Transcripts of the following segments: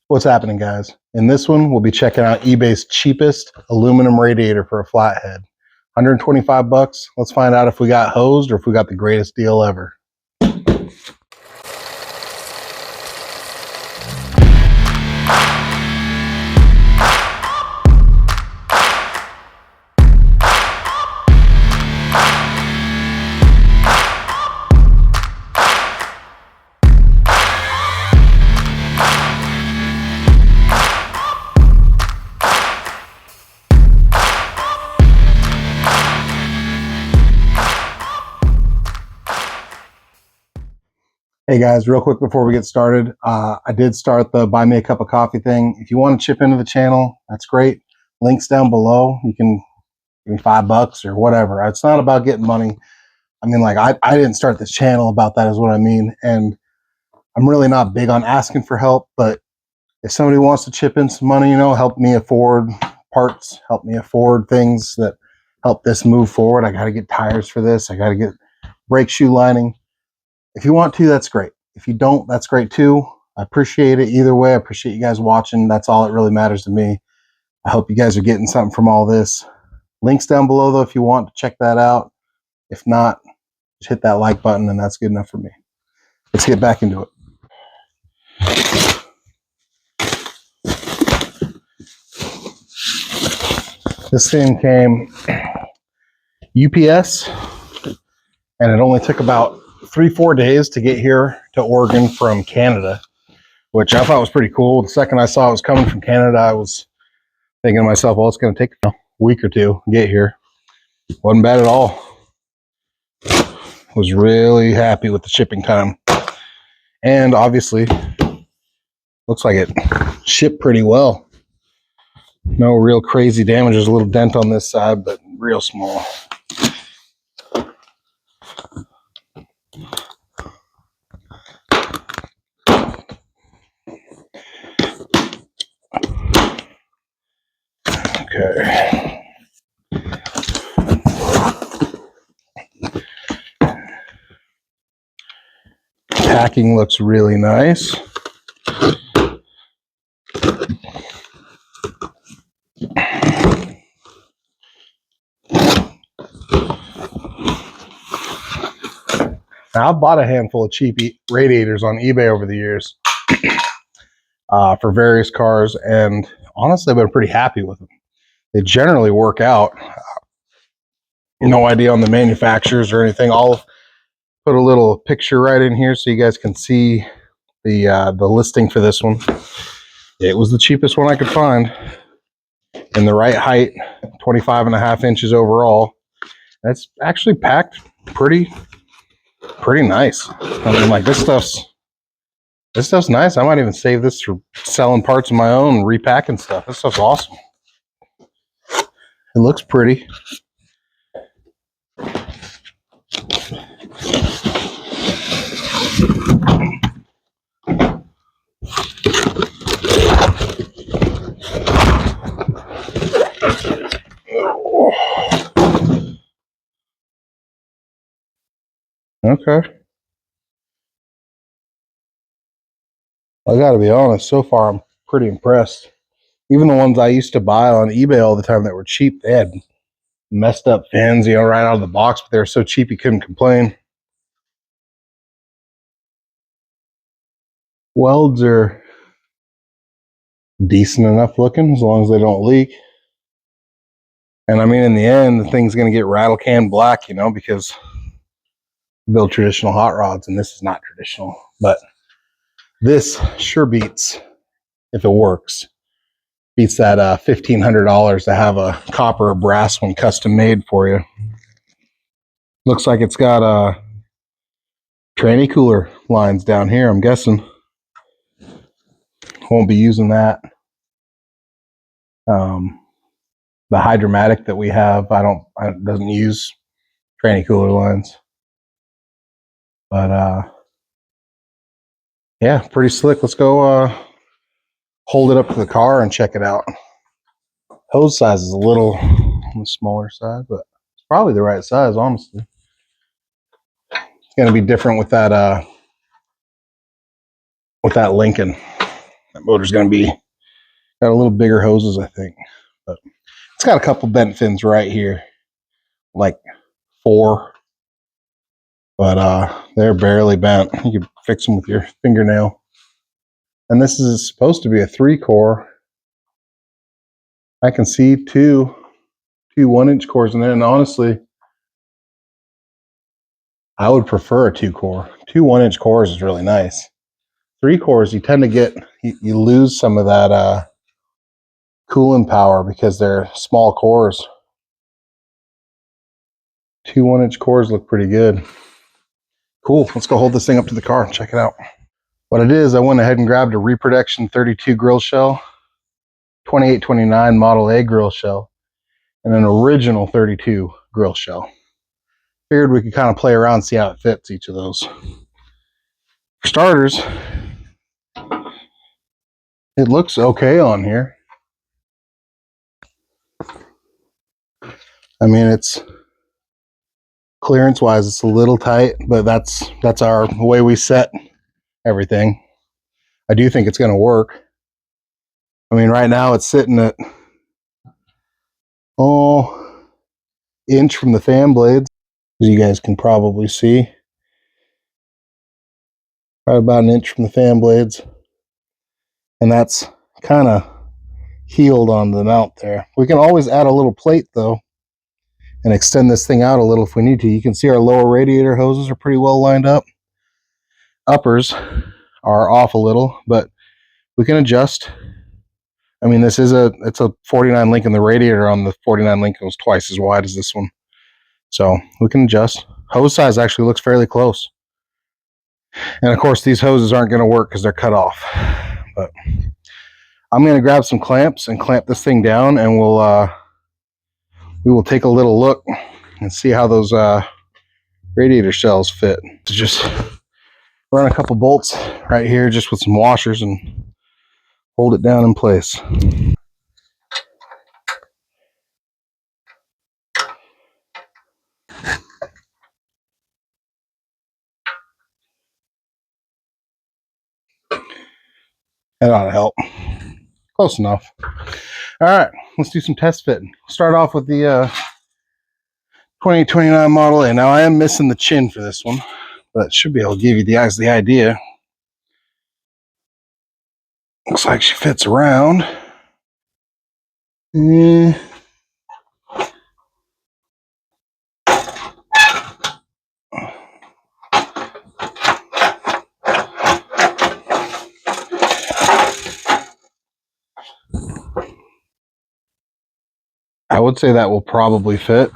What's happening, guys? In this one, we'll be checking out eBay's cheapest aluminum radiator for a flathead. 125 bucks. Let's find out if we got hosed or if we got the greatest deal ever. Hey guys, real quick before we get started, I did start the buy me a cup of coffee thing. If you want to chip into the channel, that's great. Links down below. You can give me $5 or whatever. It's not about getting money. I mean, like I didn't start this channel about that is what I mean. And I'm really not big on asking for help, but if somebody wants to chip in some money, help me afford parts, help me afford things that help this move forward. I got to get tires for this. I got to get brake shoe lining. If you want to, that's great. If you don't, that's great too. I appreciate it either way. I appreciate you guys watching. That's all that really matters to me. I hope you guys are getting something from all this. Links down below though if you want to check that out. If not, just hit that like button and that's good enough for me. Let's get back into it. This thing came UPS and it only took about 3-4 days to get here to Oregon from Canada, which I thought was pretty cool. The second I saw it was coming from Canada, I was thinking to myself, well, it's going to take a week or two to get here. Wasn't bad at all. Was really happy with the shipping time. And obviously, looks like it shipped pretty well. No real crazy damage. There's a little dent on this side, but real small. Okay. Packing looks really nice. Now, I've bought a handful of cheap radiators on eBay over the years for various cars, and honestly, I've been pretty happy with them. They generally work out. No idea on the manufacturers or anything. I'll put a little picture right in here so you guys can see the listing for this one. It was the cheapest one I could find in the right height, 25.5 inches overall. That's actually packed pretty nice. I mean, like this stuff's nice. I might even save this for selling parts of my own and repacking stuff. This stuff's awesome. It looks pretty. Okay. I gotta be honest, so far I'm pretty impressed. Even the ones I used to buy on eBay all the time that were cheap, they had messed up fins, right out of the box, but they were so cheap you couldn't complain. Welds are decent enough looking as long as they don't leak. And I mean, in the end, the thing's going to get rattle can black, because we build traditional hot rods, and this is not traditional. But this sure beats, if it works, beats that $1,500 to have a copper or brass one custom made for you. Looks like it's got tranny cooler lines down here, I'm guessing. Won't be using that. The Hydromatic that we have, it doesn't use tranny cooler lines. But yeah, pretty slick. Let's go hold it up to the car and check it out. Hose size is a little on the smaller side, but it's probably the right size, honestly. It's going to be different with that Lincoln. That motor's going to be got a little bigger hoses, I think, but it's got a couple bent fins right here, like 4, but they're barely bent. You can fix them with your fingernail. And this is supposed to be a 3-core. I can see two 1-inch cores in there, and honestly, I would prefer a 2-core. 2 1-inch cores is really nice. 3 cores, you tend to get, you lose some of that cooling power because they're small cores. 2 1-inch cores look pretty good. Cool, let's go hold this thing up to the car and check it out. What it is, I went ahead and grabbed a Reproduction 32 grill shell, 2829 Model A grill shell, and an original 32 grill shell. Figured we could kind of play around and see how it fits each of those. For starters, it looks okay on here. I mean, it's clearance wise, it's a little tight, but that's our way we set everything. I do think it's going to work. I mean, right now it's sitting at inch from the fan blades, as you guys can probably see. Right about an inch from the fan blades, and that's kind of healed on the mount there. We can always add a little plate though and extend this thing out a little if we need to. You can see our lower radiator hoses are pretty well lined up. Uppers are off a little, but we can adjust. I mean, it's a 49 link, and the radiator on the 49 link was twice as wide as this one, so we can adjust. Hose size actually looks fairly close, and of course these hoses aren't going to work because they're cut off, but I'm going to grab some clamps and clamp this thing down, and we will take a little look and see how those radiator shells fit. To just run a couple bolts right here just with some washers and hold it down in place. That ought to help. Close enough. All right, let's do some test fitting. Start off with the 2029 Model A. Now I am missing the chin for this one, but should be able to give you the idea. Looks like she fits around. I would say that will probably fit.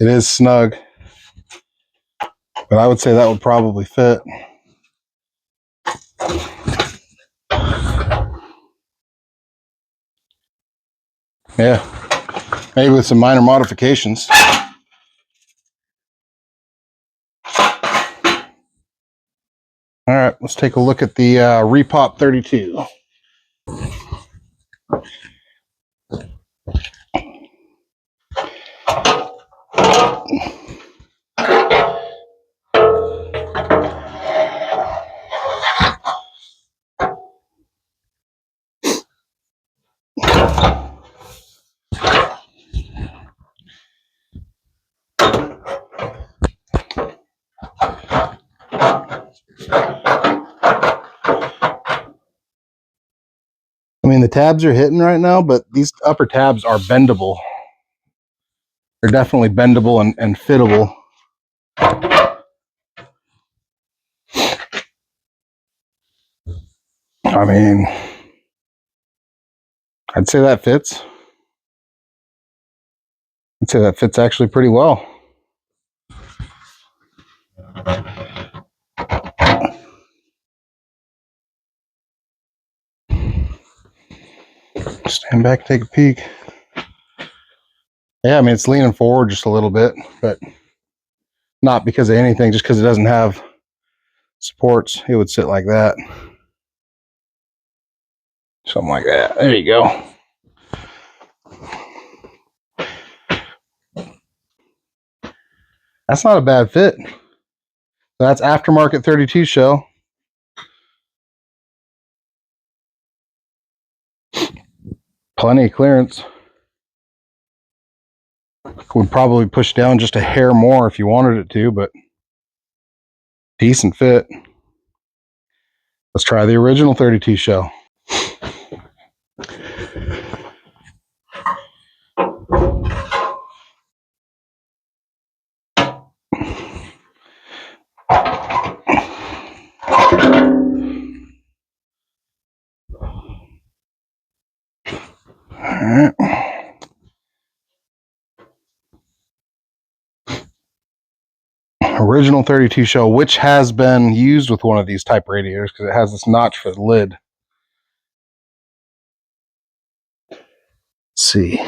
It is snug, but I would say that would probably fit. Yeah, maybe with some minor modifications. All right, let's take a look at the Repop 32. I mean, the tabs are hitting right now, but these upper tabs are bendable. They're definitely bendable and fittable. I mean, I'd say that fits. I'd say that fits actually pretty well. Stand back, take a peek. Yeah, I mean, it's leaning forward just a little bit, but not because of anything, just because it doesn't have supports. It would sit like that. Something like that. There you go. That's not a bad fit. That's aftermarket 32 shell. Plenty of clearance. Would probably push down just a hair more if you wanted it to, but decent fit. Let's try the original 32 shell. All right. Original 32 shell, which has been used with one of these type radiators because it has this notch for the lid. Let's see.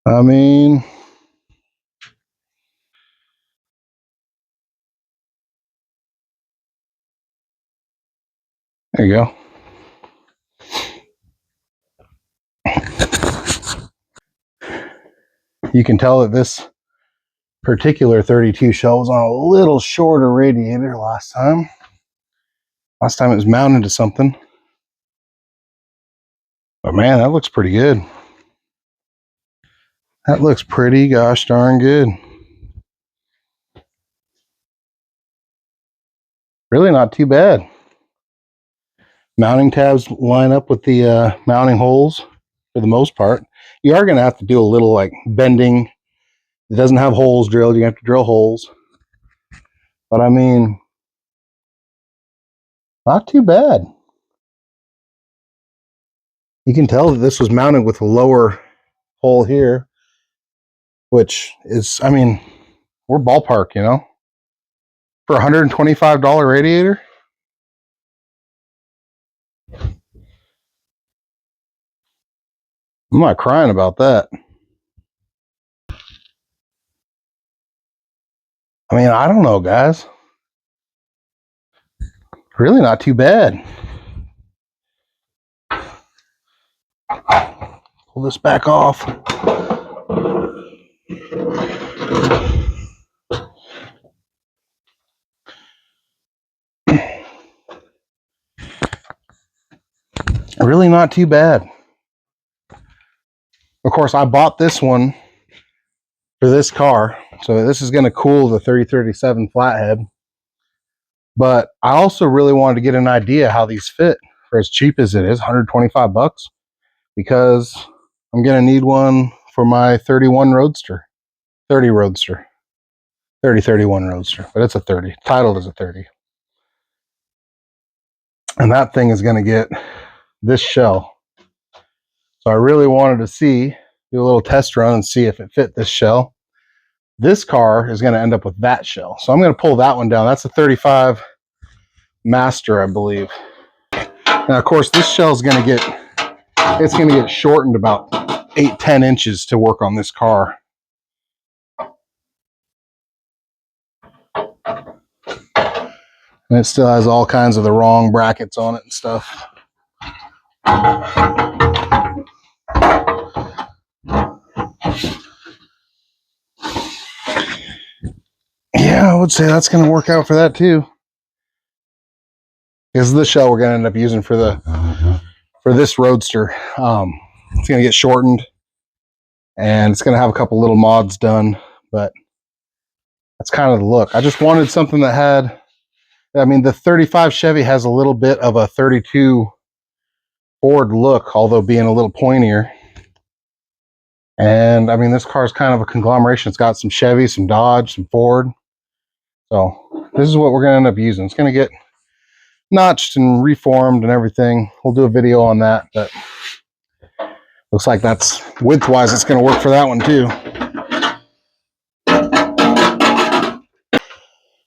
I mean, there you go. You can tell that this particular 32 shell was on a little shorter radiator last time. Last time it was mounted to something. But man, that looks pretty good. That looks pretty gosh darn good. Really not too bad. Mounting tabs line up with the mounting holes for the most part. You are going to have to do a little like bending. It doesn't have holes drilled. You have to drill holes. But I mean, not too bad. You can tell that this was mounted with a lower hole here, which is, I mean, we're ballpark, you know, for a $125 radiator. I'm not crying about that. I mean, I don't know, guys. Really not too bad. Pull this back off. Really not too bad. Of course, I bought this one for this car, so this is going to cool the 3037 Flathead. But I also really wanted to get an idea how these fit for as cheap as it is, 125 bucks, because I'm going to need one for my 31 Roadster, 30 Roadster, 3031 Roadster, but it's a 30, titled as a 30. And that thing is going to get this shell. So I really wanted to do a little test run and see if it fit this shell. This car is going to end up with that shell. So I'm going to pull that one down. That's a 35 Master, I believe. Now, of course, this shell is going to get shortened about 8-10 inches to work on this car. And it still has all kinds of the wrong brackets on it and stuff. Yeah, I would say that's going to work out for that too. This is the shell we're going to end up using for this Roadster. It's going to get shortened, and it's going to have a couple little mods done, but that's kind of the look. I just wanted something that had, I mean, the 35 Chevy has a little bit of a 32 Ford look, although being a little pointier. And I mean, this car is kind of a conglomeration. It's got some Chevy, some Dodge, some Ford. So this is what we're going to end up using. It's going to get notched and reformed and everything. We'll do a video on that, but looks like that's width-wise, it's going to work for that one too.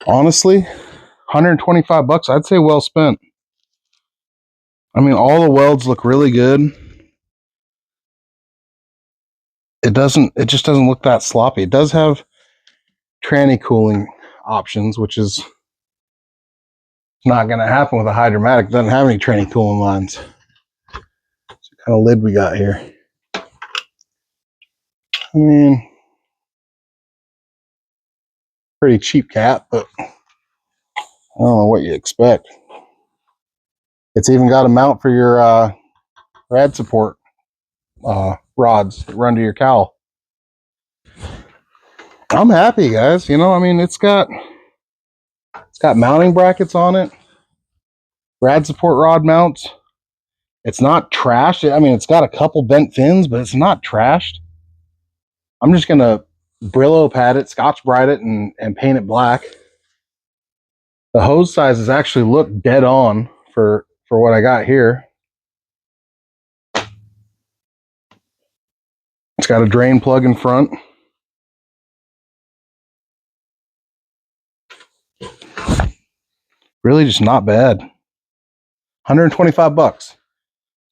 Honestly, 125 bucks, I'd say well spent. I mean, all the welds look really good. It just doesn't look that sloppy. It does have tranny cooling options, which is not going to happen with a hydromatic. It doesn't have any tranny cooling lines. What kind of lid we got here? I mean, pretty cheap cap, but I don't know what you expect. It's even got a mount for your rad support rods that run to your cowl. I'm happy, guys. You know, I mean, it's got mounting brackets on it, rad support rod mounts. It's not trashed. I mean, it's got a couple bent fins, but it's not trashed. I'm just gonna Brillo pad it, Scotch Brite it, and paint it black. The hose sizes actually look dead on for what I got here. It's got a drain plug in front. Really just not bad. 125 bucks.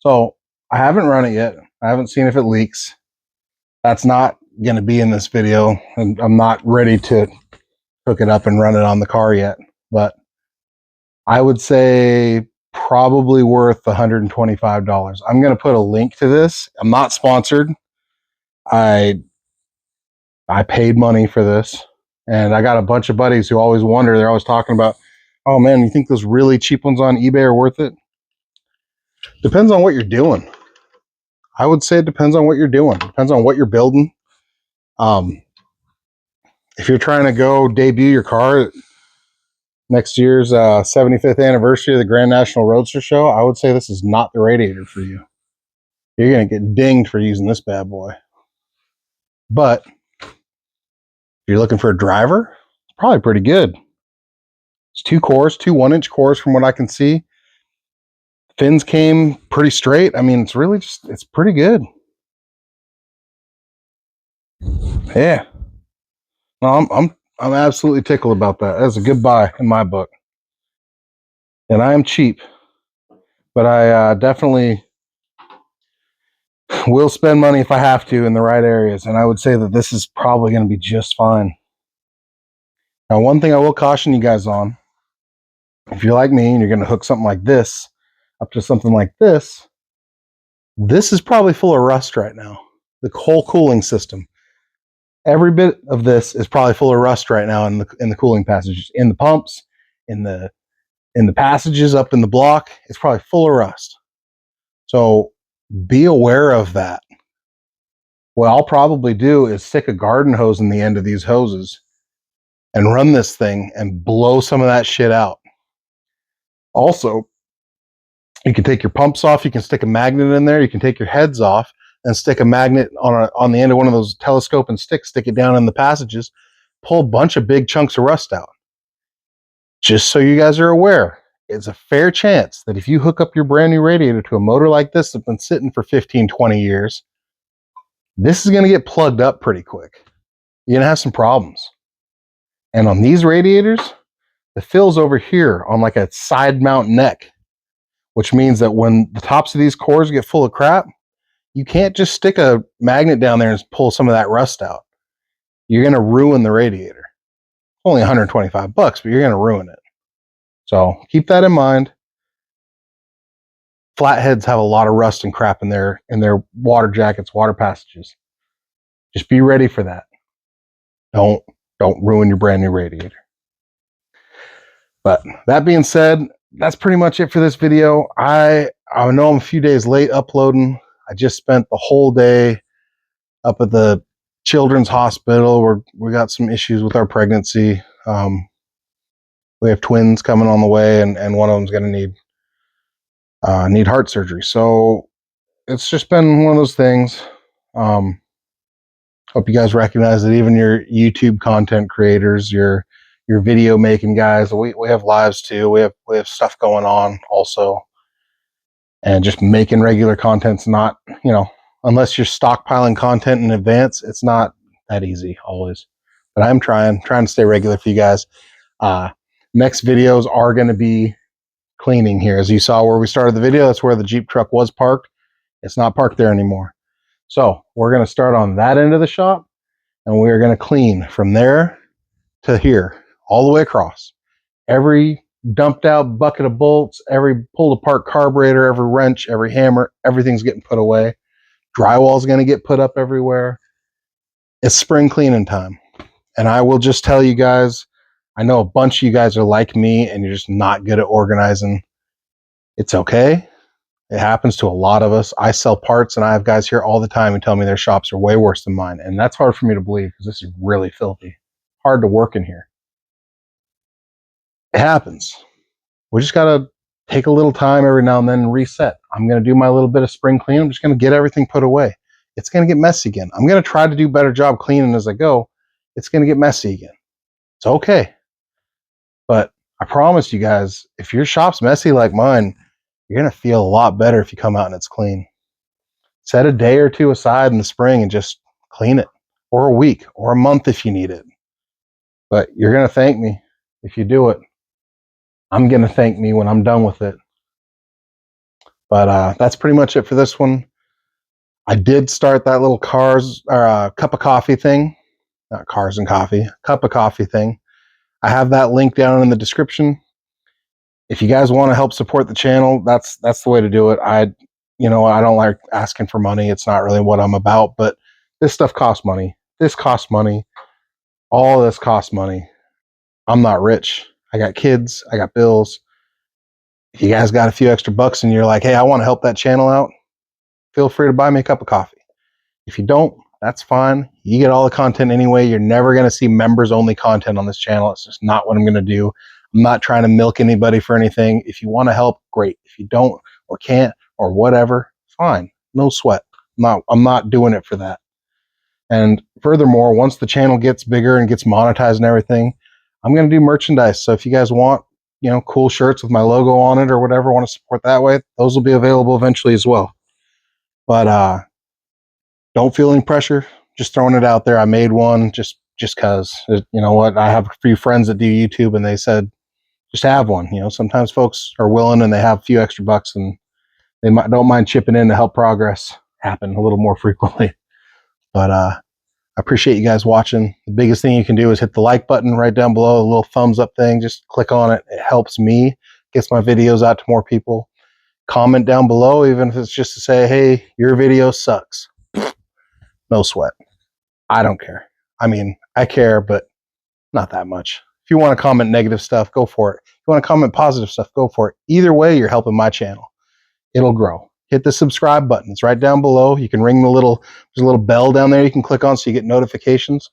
So I haven't run it yet. I haven't seen if it leaks. That's not going to be in this video, and I'm not ready to hook it up and run it on the car yet. But I would say probably worth $125. I'm going to put a link to this. I'm not sponsored. I paid money for this, and I got a bunch of buddies who always wonder. They're always talking about, oh man, you think those really cheap ones on eBay are worth it? Depends on what you're doing. I would say it depends on what you're doing. Depends on what you're building. If you're trying to go debut your car at next year's 75th anniversary of the Grand National Roadster Show, I would say this is not the radiator for you. You're going to get dinged for using this bad boy. But if you're looking for a driver, it's probably pretty good. It's 2 cores, 2 1-inch cores from what I can see. Fins came pretty straight. I mean, it's really just, it's pretty good. Yeah. No, I'm absolutely tickled about that. That's a good buy in my book. And I am cheap, but I definitely will spend money if I have to in the right areas. And I would say that this is probably going to be just fine. Now, one thing I will caution you guys on, if you're like me and you're going to hook something like this up to something like this is probably full of rust right now. The whole cooling system. Every bit of this is probably full of rust right now in the cooling passages, in the pumps, in the passages up in the block. It's probably full of rust. So be aware of that. What I'll probably do is stick a garden hose in the end of these hoses and run this thing and blow some of that shit out. Also, you can take your pumps off. You can stick a magnet in there. You can take your heads off and stick a magnet on the end of one of those telescoping sticks, stick it down in the passages, pull a bunch of big chunks of rust out. Just so you guys are aware, it's a fair chance that if you hook up your brand new radiator to a motor like this that's been sitting for 15, 20 years, this is going to get plugged up pretty quick. You're going to have some problems. And on these radiators, the fill's over here on like a side mount neck, which means that when the tops of these cores get full of crap, you can't just stick a magnet down there and pull some of that rust out. You're going to ruin the radiator. Only 125 bucks, but you're going to ruin it. So keep that in mind. Flatheads have a lot of rust and crap in their water jackets, water passages. Just be ready for that. Don't ruin your brand new radiator. But that being said, that's pretty much it for this video. I know I'm a few days late uploading. I just spent the whole day up at the children's hospital where we got some issues with our pregnancy. We have twins coming on the way, and one of them's going to need heart surgery. So it's just been one of those things. Hope you guys recognize that even your YouTube content creators, your your video making guys. We have lives too. We have stuff going on also. And just making regular content's not, unless you're stockpiling content in advance, it's not that easy always. But I'm trying to stay regular for you guys. Next videos are going to be cleaning here. As you saw where we started the video, that's where the Jeep truck was parked. It's not parked there anymore. So we're going to start on that end of the shop, and we're going to clean from there to here, all the way across. Every dumped out bucket of bolts, every pulled apart carburetor, every wrench, every hammer, everything's getting put away. Drywall's going to get put up everywhere. It's spring cleaning time. And I will just tell you guys, I know a bunch of you guys are like me and you're just not good at organizing. It's okay. It happens to a lot of us. I sell parts and I have guys here all the time who tell me their shops are way worse than mine. And that's hard for me to believe because this is really filthy. Hard to work in here. It happens. We just got to take a little time every now and then and reset. I'm going to do my little bit of spring clean. I'm just going to get everything put away. It's going to get messy again. I'm going to try to do a better job cleaning as I go. It's going to get messy again. It's okay. But I promise you guys, if your shop's messy like mine, you're going to feel a lot better if you come out and it's clean. Set a day or two aside in the spring and just clean it, or a week or a month if you need it. But you're going to thank me if you do it. I'm going to thank me when I'm done with it. But that's pretty much it for this one. I did start that little cup of coffee thing. Not cars and coffee, cup of coffee thing. I have that link down in the description. If you guys want to help support the channel, that's the way to do it. I don't like asking for money. It's not really what I'm about, but this stuff costs money. This costs money. All this costs money. I'm not rich. I got kids. I got bills. If you guys got a few extra bucks and you're like, hey, I want to help that channel out, feel free to buy me a cup of coffee. If you don't, that's fine. You get all the content anyway. You're never going to see members only content on this channel. It's just not what I'm going to do. I'm not trying to milk anybody for anything. If you want to help, great. If you don't or can't or whatever, fine. No sweat. I'm not doing it for that. And furthermore, once the channel gets bigger and gets monetized and everything, I'm going to do merchandise. So if you guys want, cool shirts with my logo on it or whatever, want to support that way, those will be available eventually as well. But don't feel any pressure. Just throwing it out there. I made one just because, you know what, I have a few friends that do YouTube and they said, just have one. Sometimes folks are willing and they have a few extra bucks and they don't mind chipping in to help progress happen a little more frequently. But I appreciate you guys watching. The biggest thing you can do is hit the like button right down below, the little thumbs up thing. Just click on it. It helps me, gets my videos out to more people. Comment down below, even if it's just to say, hey, your video sucks. No sweat. I don't care. I mean, I care, but not that much. If you want to comment negative stuff, go for it. If you want to comment positive stuff, go for it. Either way, you're helping my channel. It'll grow. Hit the subscribe button. It's right down below. You can ring there's a little bell down there you can click on so you get notifications.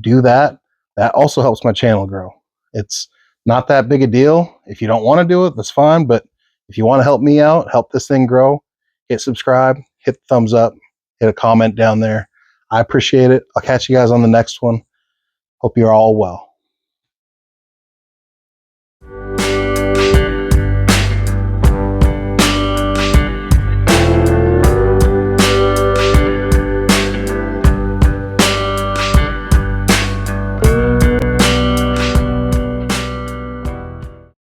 Do that. That also helps my channel grow. It's not that big a deal. If you don't want to do it, that's fine. But if you want to help me out, help this thing grow, hit subscribe, hit the thumbs up, hit a comment down there. I appreciate it. I'll catch you guys on the next one. Hope you're all well.